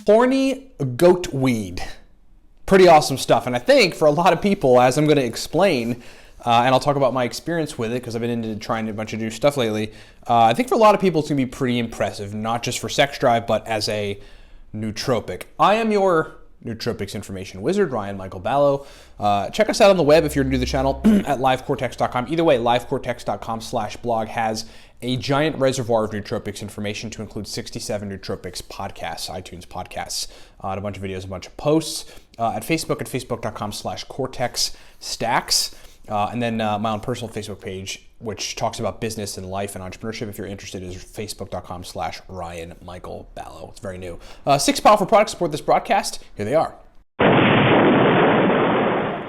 Horny goat weed. Pretty awesome stuff. And I think for a lot of people, as I'm going to explain, and I'll talk about my experience with it because I've been into trying a bunch of new stuff lately. I think for a lot of people, it's going to be pretty impressive, not just for sex drive, but as a nootropic. I am your Nootropics information wizard, Ryan Michael Ballo. Check us out on the web if you're new to the channel at livecortex.com. Either way, livecortex.com/blog has a giant reservoir of nootropics information to include 67 nootropics podcasts, iTunes podcasts, and a bunch of videos, a bunch of posts at Facebook at facebook.com/cortex stacks. And then my own personal Facebook page, which talks about business and life and entrepreneurship. If you're interested, is facebook.com/Ryan Michael Ballo. It's very new. 6 powerful products support this broadcast. Here they are.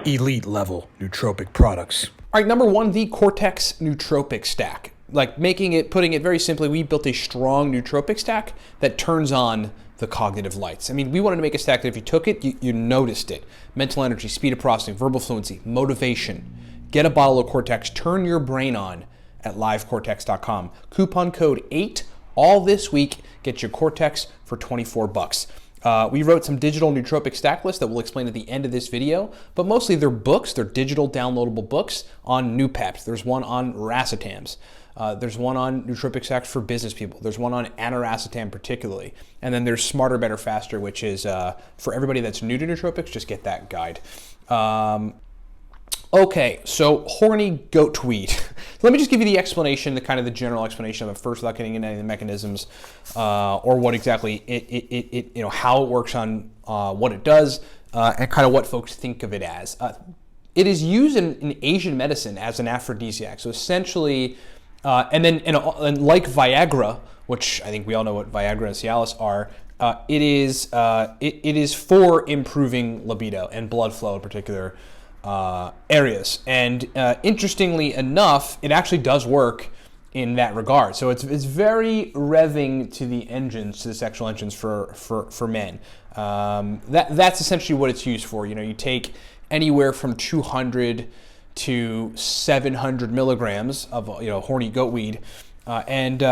Elite level nootropic products. All right, number 1, the Cortex nootropic stack. Like putting it very simply, we built a strong nootropic stack that turns on the cognitive lights. I mean, we wanted to make a stack that if you took it, you noticed it. Mental energy, speed of processing, verbal fluency, motivation. Get a bottle of Cortex, turn your brain on at livecortex.com. Coupon code 8 all this week. Get your Cortex for $24. We wrote some digital nootropic stack lists that we'll explain at the end of this video, but mostly they're books. They're digital downloadable books on Noopeps. There's one on racetams. There's one on nootropic stacks for business people. There's one on aniracetam particularly. And then there's Smarter, Better, Faster, which is for everybody that's new to nootropics, just get that guide. Okay, so horny goat weed. Let me just give you the explanation, the general explanation of it first without getting into any of the mechanisms or what exactly how it works on what it does and kind of what folks think of it as. It is used in Asian medicine as an aphrodisiac. So essentially, and like Viagra, which I think we all know what Viagra and Cialis are, it is for improving libido and blood flow in particular areas. And interestingly enough, it actually does work in that regard. So it's very revving to the engines, to the sexual engines for men. That's essentially what it's used for. You take anywhere from 200 to 700 milligrams of horny goat weed, and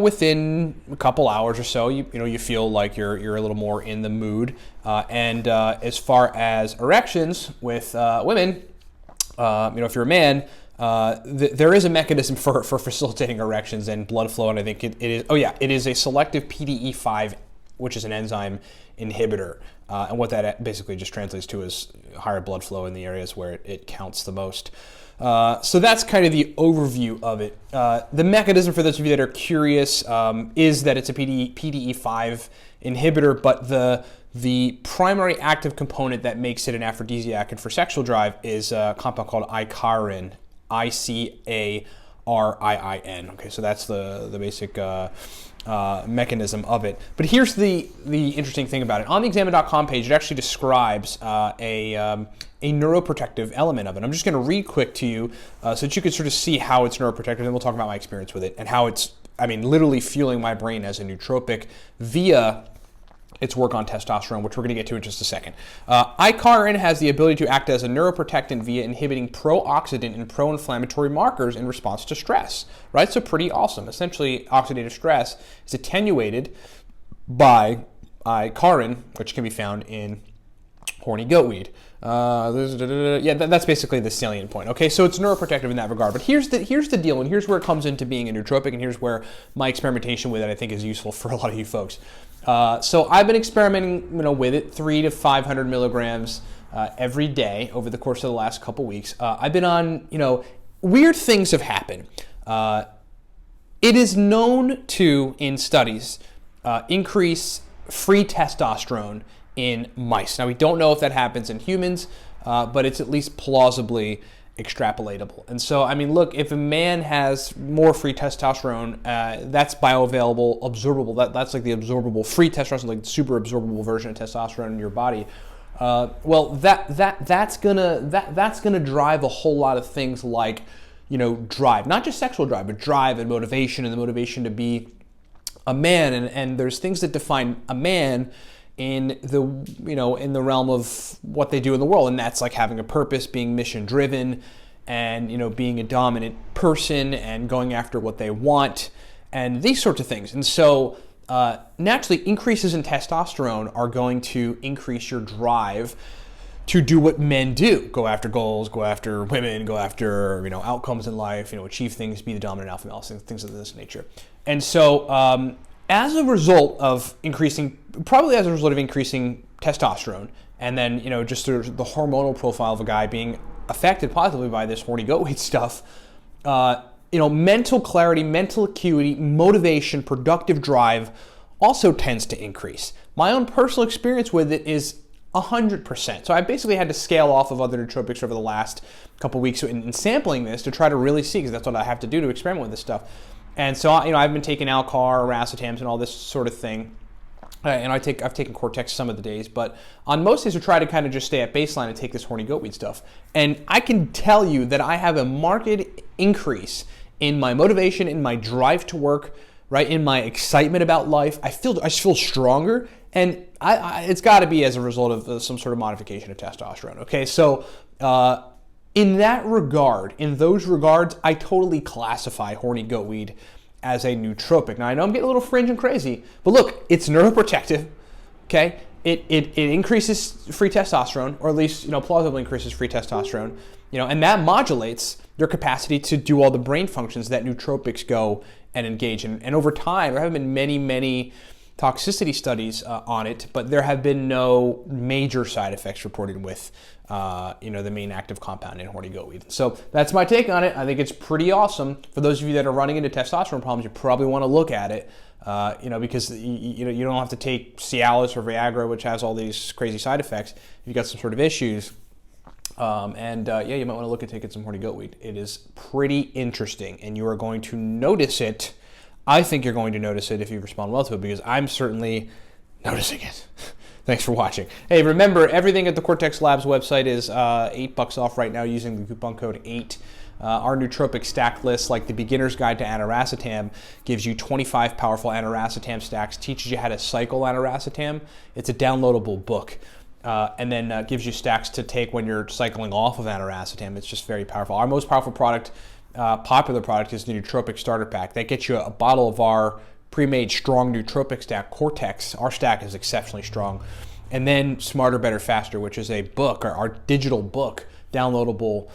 within a couple hours or so, you feel like you're a little more in the mood. And as far as erections with women, if you're a man, there is a mechanism for facilitating erections and blood flow, and I think it is a selective PDE5, which is an enzyme inhibitor. And what that basically just translates to is higher blood flow in the areas where it counts the most. So that's kind of the overview of it. The mechanism, for those of you that are curious, is that it's a PDE5 inhibitor, but the primary active component that makes it an aphrodisiac and for sexual drive is a compound called icarin, ICARIIN. Okay, so that's the basic mechanism of it. But here's the interesting thing about it. On the examine.com page, it actually describes a neuroprotective element of it. I'm just going to read quick to you so that you can sort of see how it's neuroprotective, and then we'll talk about my experience with it and how it's, literally fueling my brain as a nootropic via its work on testosterone, which we're going to get to in just a second. Icarin has the ability to act as a neuroprotectant via inhibiting pro-oxidant and pro-inflammatory markers in response to stress, right? So pretty awesome. Essentially, oxidative stress is attenuated by icarin, which can be found in horny goat weed. That's basically the salient point. Okay, so it's neuroprotective in that regard. But here's the deal, and here's where it comes into being a nootropic, and here's where my experimentation with it I think is useful for a lot of you folks. So I've been experimenting, with it 300 to 500 milligrams every day over the course of the last couple weeks. I've been on, weird things have happened. It is known to, in studies, increase free testosterone in mice. Now, we don't know if that happens in humans, but it's at least plausibly extrapolatable. And so, look, if a man has more free testosterone, that's bioavailable, absorbable. That's like the absorbable free testosterone, like the super absorbable version of testosterone in your body. That's gonna drive a whole lot of things like, drive, not just sexual drive, but drive and motivation, and the motivation to be a man. And there's things that define a man in the realm of what they do in the world, and that's like having a purpose, being mission driven, and being a dominant person and going after what they want, and these sorts of things. And so naturally increases in testosterone are going to increase your drive to do what men do: go after goals, go after women, go after outcomes in life, achieve things, be the dominant alpha male, things of this nature. And so, as a result of increasing testosterone, and then just the hormonal profile of a guy being affected positively by this horny goat weed stuff, mental clarity, mental acuity, motivation, productive drive also tends to increase. My own personal experience with it is 100%. So I basically had to scale off of other nootropics over the last couple weeks in sampling this to try to really see, because that's what I have to do to experiment with this stuff. And so I've been taking Alcar, racetams, and all this sort of thing. And I've taken Cortex some of the days, but on most days I try to kind of just stay at baseline and take this horny goat weed stuff. And I can tell you that I have a marked increase in my motivation, in my drive to work, right, in my excitement about life. I just feel stronger, and it's got to be as a result of some sort of modification of testosterone. Okay, so in those regards, I totally classify horny goat weed as a nootropic. Now I know I'm getting a little fringe and crazy, but look, it's neuroprotective. Okay, it increases free testosterone, or at least plausibly increases free testosterone. And that modulates your capacity to do all the brain functions that nootropics go and engage in. And over time, there have been many toxicity studies on it, but there have been no major side effects reported with the main active compound in horny goat weed. So that's my take on it. I think it's pretty awesome. For those of you that are running into testosterone problems, you probably want to look at it, because you don't have to take Cialis or Viagra, which has all these crazy side effects, if you've got some sort of issues. You might want to look at taking some horny goat weed. It is pretty interesting, and you are going to notice it. I think you're going to notice it if you respond well to it, because I'm certainly noticing it. Thanks for watching. Hey, remember, everything at the Cortex Labs website is $8 off right now using the coupon code 8. Our nootropic stack list, like the Beginner's Guide to Aniracetam, gives you 25 powerful aniracetam stacks, teaches you how to cycle aniracetam. It's a downloadable book. And then gives you stacks to take when you're cycling off of aniracetam. It's just very powerful. Our most powerful product, popular product, is the Nootropic Starter Pack. That gets you a bottle of our pre-made strong nootropic stack, Cortex. Our stack is exceptionally strong. And then Smarter, Better, Faster, which is a book, our digital book, downloadable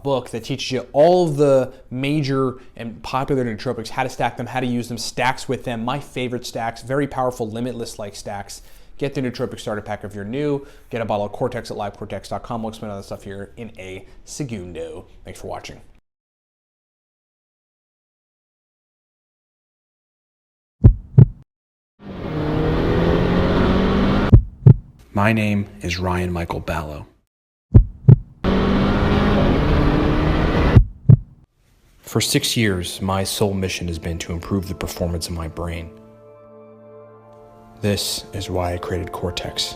book that teaches you all of the major and popular nootropics, how to stack them, how to use them, stacks with them, my favorite stacks, very powerful, limitless-like stacks. Get the Nootropic Starter Pack if you're new. Get a bottle of Cortex at livecortex.com. We'll explain all that stuff here in a segundo. Thanks for watching. My name is Ryan Michael Ballo. For 6 years, my sole mission has been to improve the performance of my brain. This is why I created Cortex.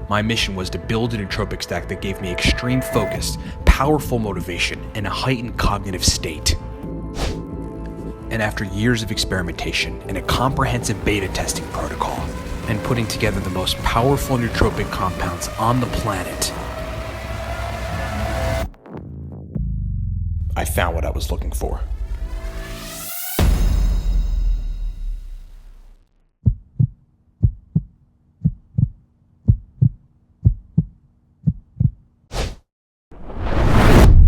My mission was to build a nootropic stack that gave me extreme focus, powerful motivation, and a heightened cognitive state. And after years of experimentation and a comprehensive beta testing protocol, and putting together the most powerful nootropic compounds on the planet, I found what I was looking for.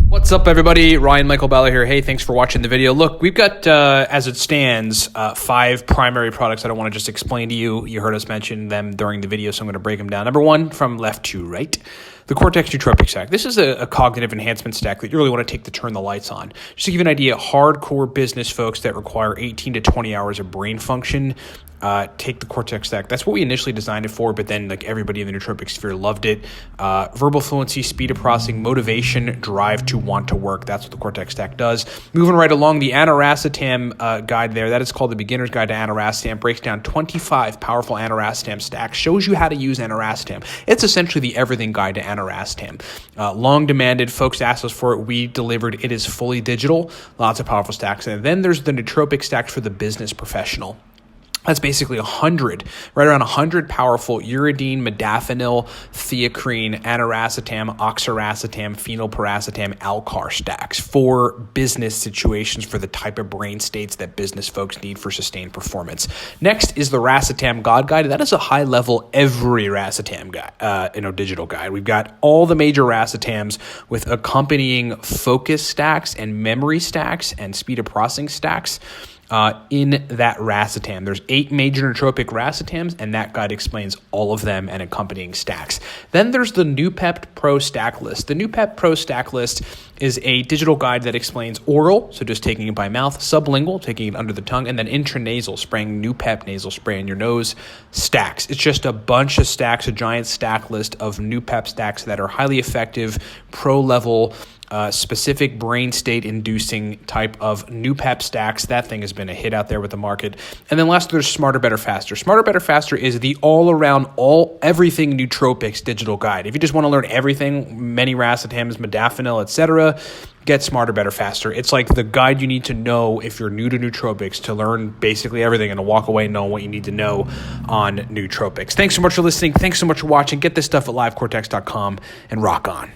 What's up, everybody? Ryan Michael Ballo here. Hey, thanks for watching the video. Look, we've got, as it stands, 5 primary products that I want to just explain to you. You heard us mention them during the video, so I'm going to break them down. Number 1, from left to right, the Cortex Nootropic Stack. This is a cognitive enhancement stack that you really want to take to turn the lights on. Just to give you an idea, hardcore business folks that require 18 to 20 hours of brain function, take the Cortex stack. That's what we initially designed it for, but then like everybody in the nootropic sphere loved it. Verbal fluency, speed of processing, motivation, drive to want to work. That's what the Cortex stack does. Moving right along, the aniracetam guide there, that is called the Beginner's Guide to Aniracetam, breaks down 25 powerful aniracetam stacks, shows you how to use aniracetam. It's essentially the everything guide to aniracetam. Long demanded, folks asked us for it, we delivered. It is fully digital, lots of powerful stacks. And then there's the nootropic stack for the business professional. That's basically 100, right around 100 powerful uridine, modafinil, theacrine, aniracetam, oxiracetam, phenylpiracetam, Alcar stacks for business situations, for the type of brain states that business folks need for sustained performance. Next is the racetam God Guide. That is a high-level every racetam guide, digital guide. We've got all the major racetams with accompanying focus stacks and memory stacks and speed of processing stacks. In that racetam. There's 8 major nootropic racetams, and that guide explains all of them and accompanying stacks. Then there's the Noopept Pro Stack List. The Noopept Pro Stack List is a digital guide that explains oral, so just taking it by mouth, sublingual, taking it under the tongue, and then intranasal, spraying Noopept nasal spray in your nose, stacks. It's just a bunch of stacks, a giant stack list of Noopept stacks that are highly effective, pro-level, specific brain state inducing type of Noopept stacks. That thing has been a hit out there with the market. And then last, there's Smarter, Better, Faster. Smarter, Better, Faster is the all-around, everything nootropics digital guide. If you just want to learn everything, many racetams, modafinil, etc., get Smarter, Better, Faster. It's like the guide you need to know if you're new to nootropics, to learn basically everything and to walk away knowing what you need to know on nootropics. Thanks so much for listening. Thanks so much for watching. Get this stuff at livecortex.com and rock on.